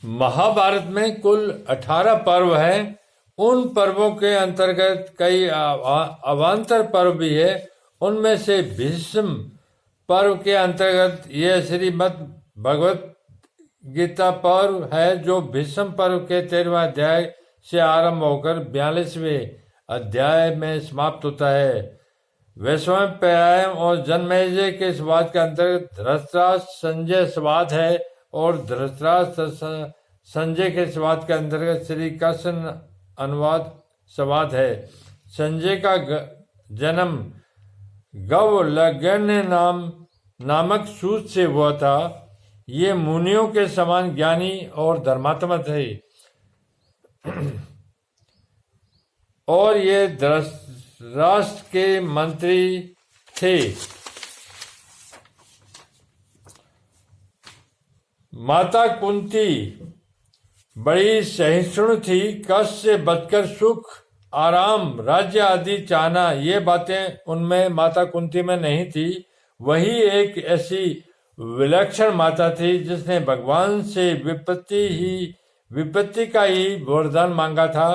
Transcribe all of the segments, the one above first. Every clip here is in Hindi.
महाभारत में कुल 18 पर्व हैं। उन पर्वों के अंतर्गत कई अवान्तर पर्व भी है। उनमें से भीष्म पर्व के अंतर्गत यह श्रीमद् भगवत गीता पर्व है, जो भीष्म पर्व के 13वें अध्याय से आरंभ होकर 42वें अध्याय में समाप्त होता है। वैश्वानपायन और जन्मेजय के संवाद के अंतर्गत धृतराष्ट्र संजय संवाद है, और धृतराष्ट्र संजय के संवाद के अंतर्गत श्री कृष्ण अनुवाद संवाद है। संजय का जन्म गवलग्न नामक सूत से हुआ था। ये मुनियों के समान ज्ञानी और धर्मात्मा थे, और ये धृतराष्ट्र के मंत्री थे। माता कुंती बड़ी सहिष्णु थी। कष्ट से बचकर सुख, आराम, राज्य आदि चाहना, ये बातें उनमें माता कुंती में नहीं थी। वही एक ऐसी विलक्षण माता थी जिसने भगवान से विपत्ति का ही वरदान मांगा था।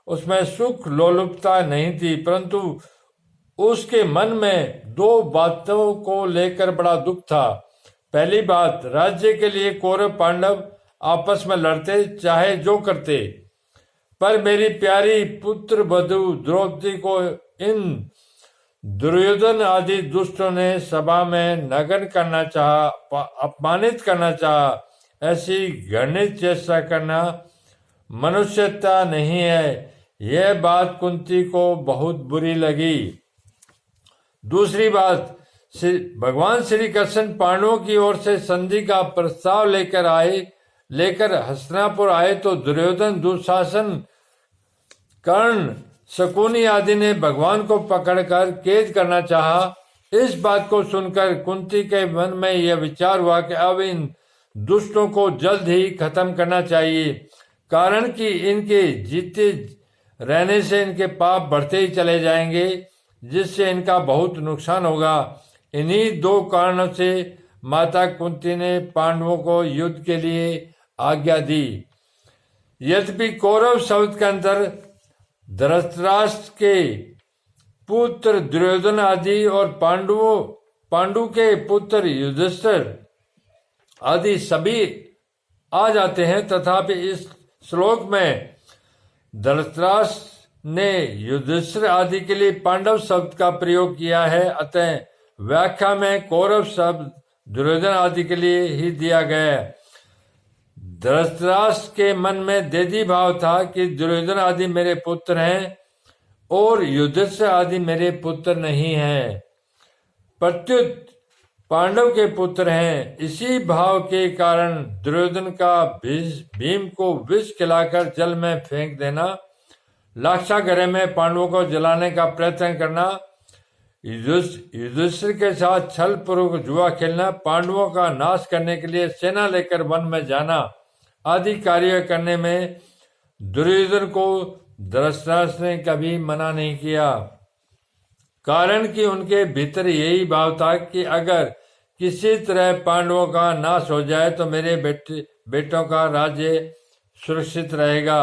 उसमें सुख लोलुपता नहीं थी, परंतु उसके मन में दो बातों को लेकर बड़ा दुख था। पहली बात, राज्य के लिए कौरव पांडव आपस में लड़ते, चाहे जो करते, पर मेरी प्यारी पुत्र वधू द्रौपदी को इन दुर्योधन आदि दुष्टों ने सभा में नग्न करना चाहा, अपमानित करना चाहा। ऐसी घृणित चेष्टा करना मनुष्यता नहीं है। यह बात कुंती को बहुत बुरी लगी। दूसरी बात, भगवान श्री कृष्ण पांडवों की ओर से संधि का प्रस्ताव लेकर हस्तिनापुर आए तो दुर्योधन, दुशासन, कर्ण, शकुनी आदि ने भगवान को पकड़कर कैद करना चाहा। इस बात को सुनकर कुंती के मन में यह विचार हुआ कि अब इन दुष्टों को जल्द ही खत्म करना चाहिए, कारण कि इनके जीते रहने से इनके पाप बढ़ते ही चले जाएंगे, जिससे इनका बहुत नुकसान होगा। इन्हीं दो कारणों से माता कुंती ने पांडवों को युद्ध के लिए आज्ञा दी। यद्यपि कौरव शब्द के अंदर धृतराष्ट्र के पुत्र दुर्योधन आदि और पांडु के पुत्र युधिष्ठिर आदि सभी आ जाते हैं, तथापि इस श्लोक में धृतराष्ट्र ने युधिष्ठिर आदि के लिए पांडव शब्द का प्रयोग किया है। अतः व्याख्या में कौरव शब्द दुर्योधन आदि के लिए ही दिया गया है। धृतराष्ट्र के मन में देदी भाव था कि दुर्योधन आदि मेरे पुत्र हैं और युधिष्ठिर आदि मेरे पुत्र नहीं हैं, प्रत्युत पांडव के पुत्र हैं। इसी भाव के कारण दुर्योधन का भीम को विष खिलाकर जल में फेंक देना, लाक्षागृह में पांडवों को जलाने का प्रयत्न करना, युधिष्ठिर के साथ छल पूर्वक जुआ खेलना, पांडवों का नाश करने के लिए सेना लेकर वन में जाना आदि कार्य करने में दुर्योधन को धृतराष्ट्र ने कभी मना नहीं किया, कारण कि उनके भीतर यही भाव था कि अगर किसी तरह पांडवों का नाश हो जाए तो मेरे बेटों का राज्य सुरक्षित रहेगा।